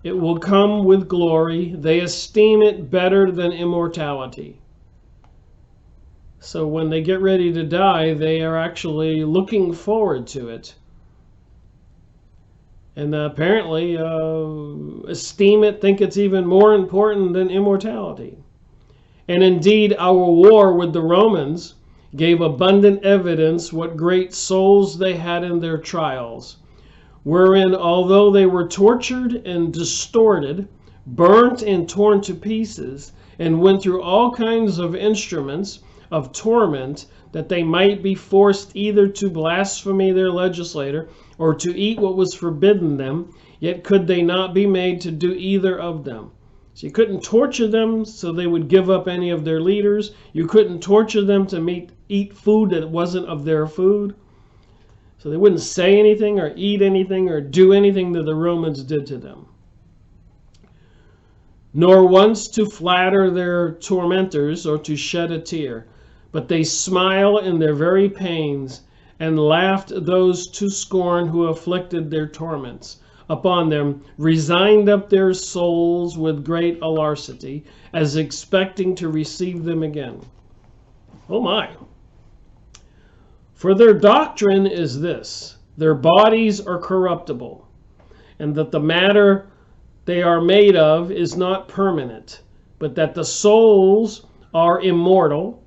it will come with glory. They esteem it better than immortality. So when they get ready to die, they are actually looking forward to it. And apparently esteem it, think it's even more important than immortality. And indeed, our war with the Romans gave abundant evidence what great souls they had in their trials, wherein, although they were tortured and distorted, burnt and torn to pieces, and went through all kinds of instruments of torment, that they might be forced either to blaspheme their legislator or to eat what was forbidden them, yet could they not be made to do either of them. So you couldn't torture them so they would give up any of their leaders. You couldn't torture them to eat food that wasn't of their food. So they wouldn't say anything or eat anything or do anything that the Romans did to them. Nor once to flatter their tormentors or to shed a tear, but they smile in their very pains, and laughed those to scorn who afflicted their torments upon them, resigned up their souls with great alacrity, as expecting to receive them again. Oh my! For their doctrine is this: their bodies are corruptible, and that the matter they are made of is not permanent, but that the souls are immortal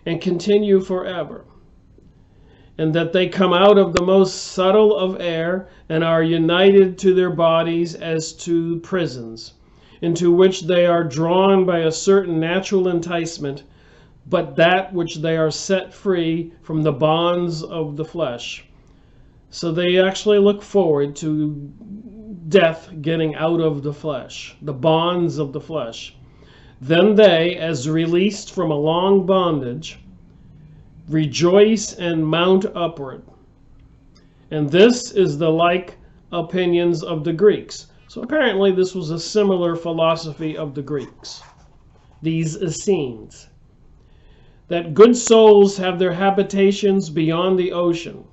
and continue forever, and that they come out of the most subtle of air and are united to their bodies as to prisons, into which they are drawn by a certain natural enticement, but that which they are set free from the bonds of the flesh. So they actually look forward to death getting out of the flesh, the bonds of the flesh. Then they, as released from a long bondage, rejoice and mount upward. And this is the like opinions of the Greeks. So apparently this was a similar philosophy of the Greeks, these Essenes, that good souls have their habitations beyond the ocean,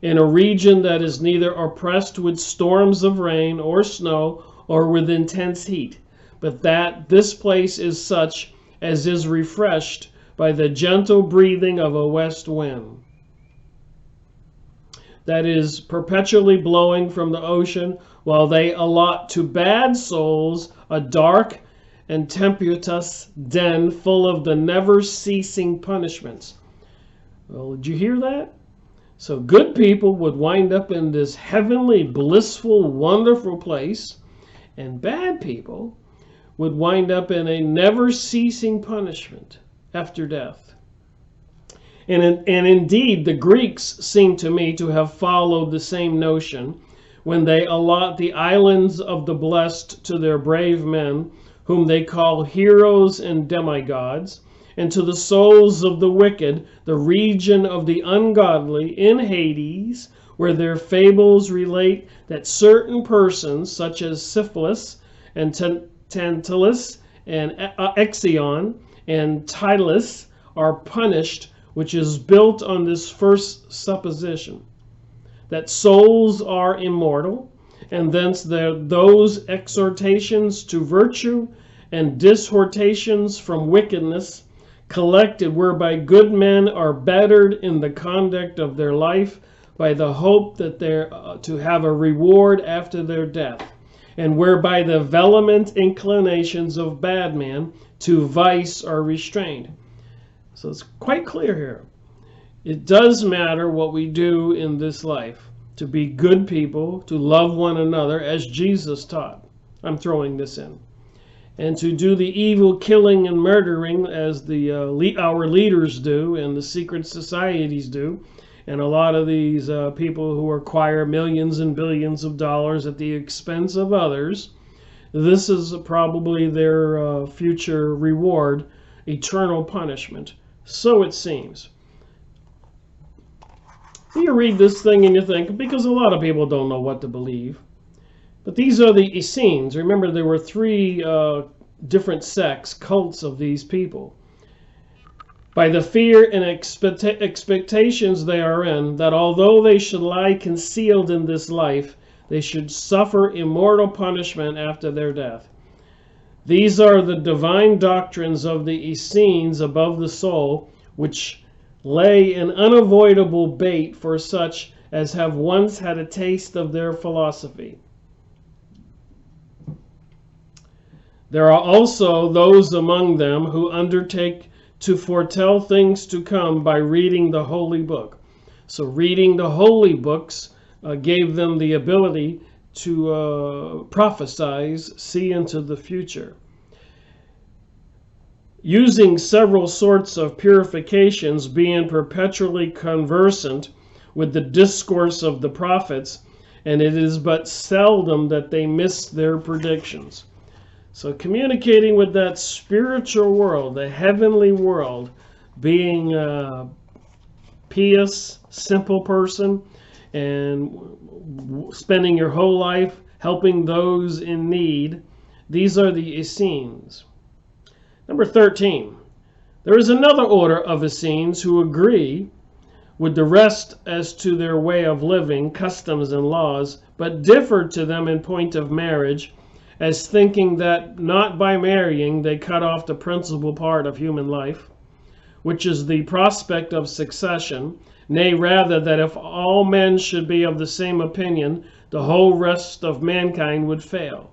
in a region that is neither oppressed with storms of rain or snow or with intense heat, but that this place is such as is refreshed by the gentle breathing of a west wind, that is perpetually blowing from the ocean, while they allot to bad souls a dark and tempestuous den full of the never-ceasing punishments. Well, did you hear that? So good people would wind up in this heavenly, blissful, wonderful place, and bad people would wind up in a never-ceasing punishment after death. And indeed, the Greeks seem to me to have followed the same notion when they allot the islands of the blessed to their brave men, whom they call heroes and demigods, and to the souls of the wicked, the region of the ungodly in Hades, where their fables relate that certain persons, such as Syphilis and Tantalus and Exion and Titus, are punished, which is built on this first supposition, that souls are immortal, and thence those exhortations to virtue and dissertations from wickedness collected, whereby good men are bettered in the conduct of their life by the hope that they're to have a reward after their death, and whereby the vehement inclinations of bad men to vice are restrained. So it's quite clear here. It does matter what we do in this life, to be good people, to love one another as Jesus taught. I'm throwing this in. And to do the evil killing and murdering as our leaders do and the secret societies do. And a lot of these people who acquire millions and billions of dollars at the expense of others, this is probably their future reward, eternal punishment. So it seems. You read this thing and you think, because a lot of people don't know what to believe. But these are the Essenes. Remember, there were three different sects, cults of these people. By the fear and expectations they are in, that although they should lie concealed in this life, they should suffer immortal punishment after their death. These are the divine doctrines of the Essenes above the soul, which lay an unavoidable bait for such as have once had a taste of their philosophy. There are also those among them who undertake to foretell things to come by reading the holy book. So reading the holy books gave them the ability to prophesize, see into the future. Using several sorts of purifications, being perpetually conversant with the discourse of the prophets, and it is but seldom that they miss their predictions. So communicating with that spiritual world, the heavenly world, being a pious, simple person, and spending your whole life helping those in need, these are the Essenes. Number 13, there is another order of Essenes who agree with the rest as to their way of living, customs, and laws, but differ to them in point of marriage, as thinking that not by marrying they cut off the principal part of human life, which is the prospect of succession, nay, rather that if all men should be of the same opinion, the whole rest of mankind would fail.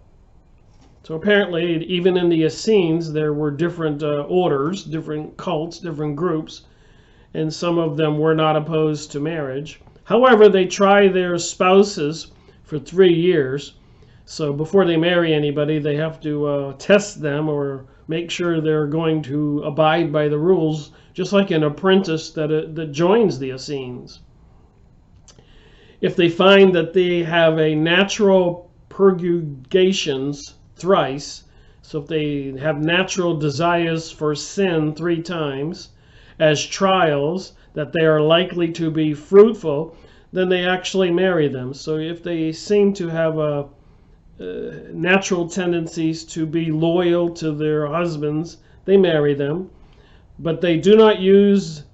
So apparently, even in the Essenes, there were different orders, different cults, different groups, and some of them were not opposed to marriage. However, they try their spouses for 3 years. So before they marry anybody, they have to test them or make sure they're going to abide by the rules, just like an apprentice that joins the Essenes. If they find that they have a natural purgations thrice, so if they have natural desires for sin 3 times, as trials, that they are likely to be fruitful, then they actually marry them. So if they seem to have natural tendencies to be loyal to their husbands, they marry them. But they do not use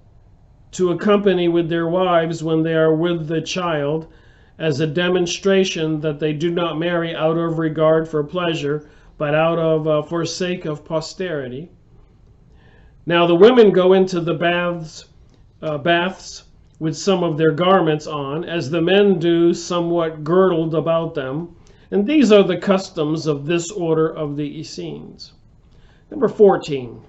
to accompany with their wives when they are with the child, as a demonstration that they do not marry out of regard for pleasure, but out of forsake of posterity. Now the women go into the baths with some of their garments on, as the men do, somewhat girdled about them. And these are the customs of this order of the Essenes. Number 14.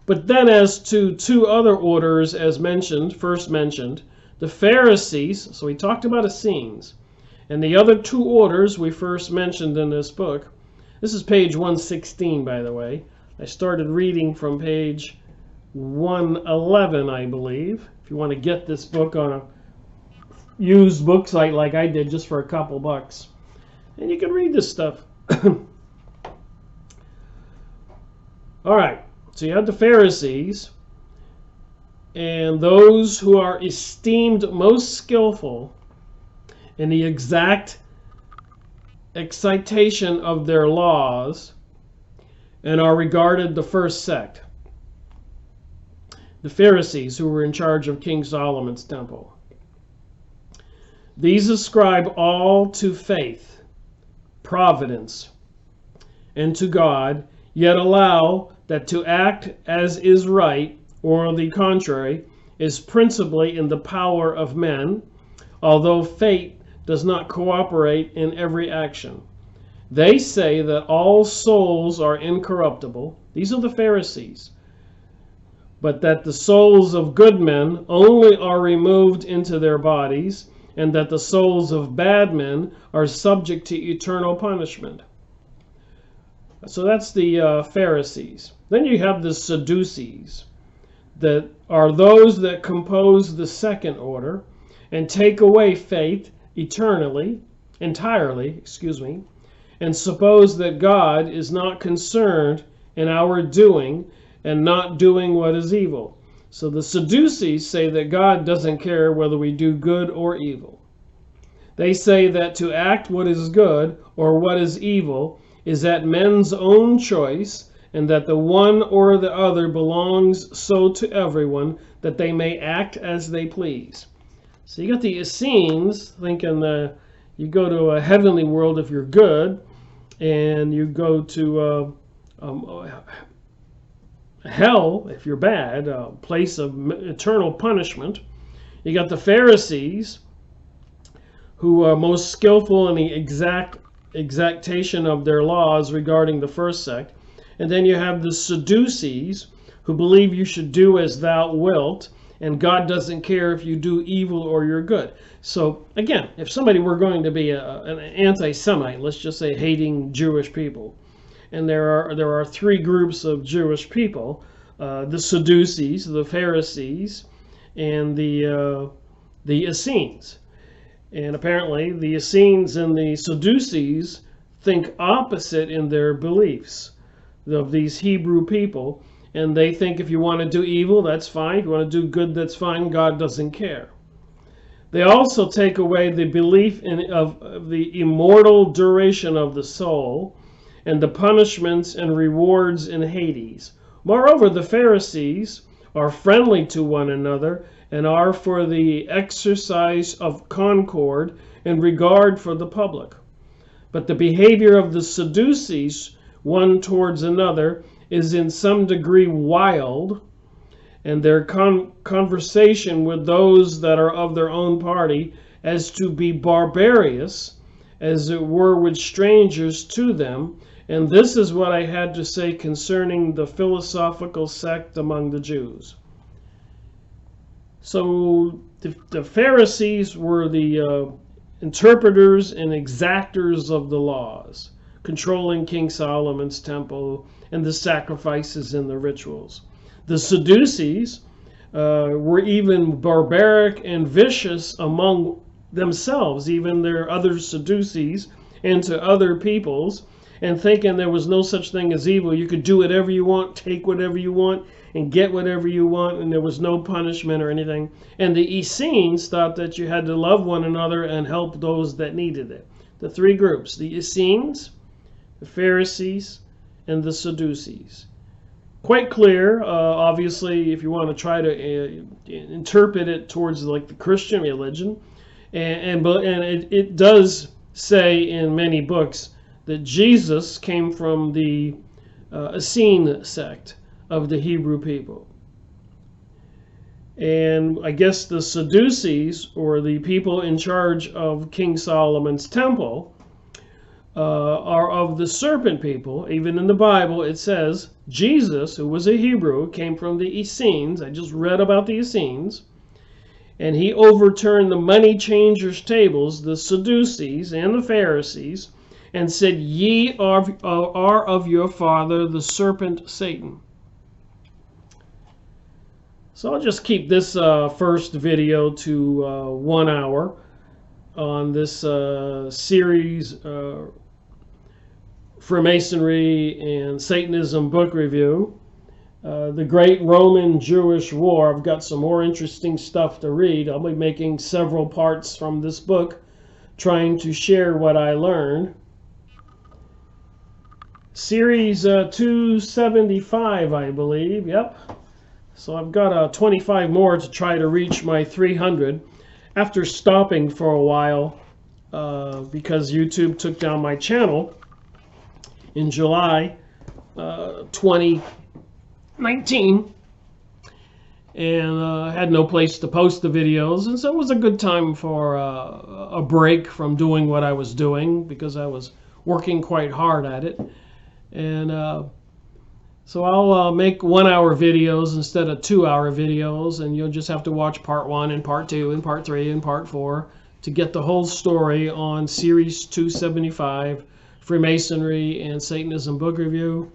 But then as to 2 other orders as mentioned, first mentioned, the Pharisees, so we talked about Essenes, and the other 2 orders we first mentioned in this book. This is page 116, by the way. I started reading from page 111, I believe. If you want to get this book on a used book site like I did just for a couple bucks, and you can read this stuff. All right, so you have the Pharisees, and those who are esteemed most skillful in the exact excitation of their laws, and are regarded the first sect. The Pharisees, who were in charge of King Solomon's temple. These ascribe all to faith, providence, and to God, yet allow that to act as is right, or the contrary, is principally in the power of men, although fate does not cooperate in every action. They say that all souls are incorruptible. These are the Pharisees. But that the souls of good men only are removed into their bodies, and that the souls of bad men are subject to eternal punishment. So that's the Pharisees. Then you have the Sadducees, that are those that compose the second order and take away faith entirely, and suppose that God is not concerned in our doing and not doing what is evil. So the Sadducees say that God doesn't care whether we do good or evil. They say that to act what is good or what is evil is at men's own choice, and that the one or the other belongs so to everyone that they may act as they please. So you got the Essenes thinking you go to a heavenly world if you're good, and you go to hell if you're bad, a place of eternal punishment. You got the Pharisees, who are most skillful in the exactation of their laws regarding the first sect. And then you have the Sadducees, who believe you should do as thou wilt, and God doesn't care if you do evil or you're good. So again, if somebody were going to be an anti-Semite, let's just say hating Jewish people, and there are three groups of Jewish people: the Sadducees, the Pharisees, and the Essenes. And apparently the Essenes and the Sadducees think opposite in their beliefs of these Hebrew people, and they think if you want to do evil, that's fine. If you want to do good, that's fine. God doesn't care. They also take away the belief of the immortal duration of the soul and the punishments and rewards in Hades. Moreover, the Pharisees are friendly to one another and are for the exercise of concord and regard for the public. But the behavior of the Sadducees, one towards another, is in some degree wild, and their conversation with those that are of their own party as to be barbarous, as it were with strangers to them. And this is what I had to say concerning the philosophical sect among the Jews. So the Pharisees were the interpreters and exactors of the laws, controlling King Solomon's temple and the sacrifices and the rituals. The Sadducees were even barbaric and vicious among themselves, even their other Sadducees, and to other peoples, and thinking there was no such thing as evil. You could do whatever you want, take whatever you want, and get whatever you want, and there was no punishment or anything. And the Essenes thought that you had to love one another and help those that needed it. The three groups: the Essenes, the Pharisees, and the Sadducees. Quite clear, obviously, if you want to try to interpret it towards like the Christian religion, and it does say in many books that Jesus came from the Essene sect of the Hebrew people. And I guess the Sadducees, or the people in charge of King Solomon's temple, are of the serpent people. Even in the Bible it says Jesus, who was a Hebrew, came from the Essenes. I just read about the Essenes. And he overturned the money changers' tables, the Sadducees and the Pharisees, and said, "Ye are of your father the serpent Satan." So I'll just keep this first video to 1 hour on this series, Freemasonry and Satanism book review. The Great Roman Jewish War. I've got some more interesting stuff to read. I'll be making several parts from this book, trying to share what I learned. Series 275, I believe. Yep. So I've got 25 more to try to reach my 300 after stopping for a while because YouTube took down my channel. in July 2019, and had no place to post the videos, and so it was a good time for a break from doing what I was doing, because I was working quite hard at it. And so I'll make 1-hour videos instead of 2-hour videos, and you'll just have to watch part 1 and part 2 and part 3 and part 4 to get the whole story on Series 275, Freemasonry and Satanism Book Review.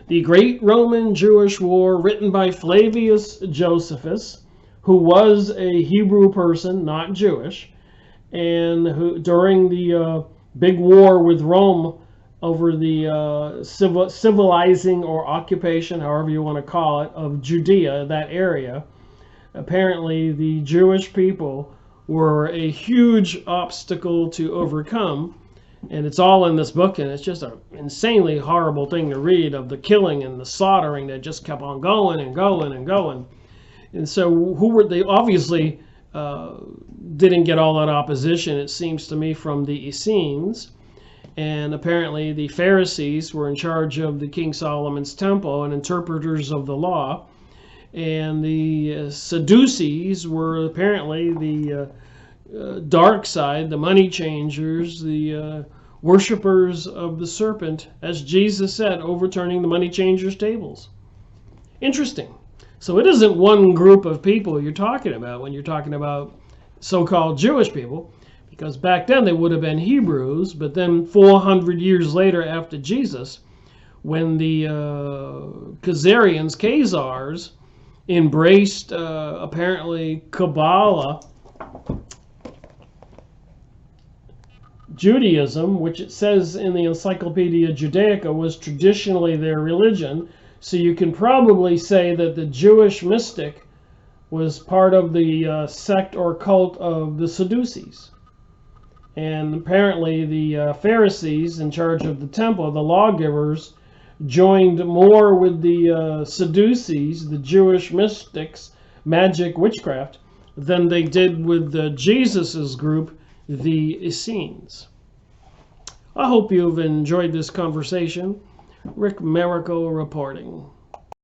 The Great Roman Jewish War, written by Flavius Josephus, who was a Hebrew person, not Jewish, and who, during the big war with Rome over the civilizing or occupation, however you want to call it, of Judea, that area, apparently the Jewish people were a huge obstacle to overcome. And it's all in this book, and it's just an insanely horrible thing to read, of the killing and the slaughtering that just kept on going and going and going. And so who were they? Obviously didn't get all that opposition, it seems to me, from the Essenes. And apparently the Pharisees were in charge of the King Solomon's temple and interpreters of the law. And the Sadducees were apparently the dark side, the money changers, the worshippers of the serpent, as Jesus said, overturning the money changers' tables. Interesting. So it isn't one group of people you're talking about when you're talking about so-called Jewish people, because back then they would have been Hebrews, but then 400 years later after Jesus, when the Khazars embraced apparently Kabbalah, Judaism, which it says in the Encyclopedia Judaica was traditionally their religion, so you can probably say that the Jewish mystic was part of the sect or cult of the Sadducees. And apparently the Pharisees, in charge of the temple, the lawgivers, joined more with the Sadducees, the Jewish mystics, magic, witchcraft, than they did with Jesus's group, the Essenes. I hope you've enjoyed this conversation. Rick Miracle reporting.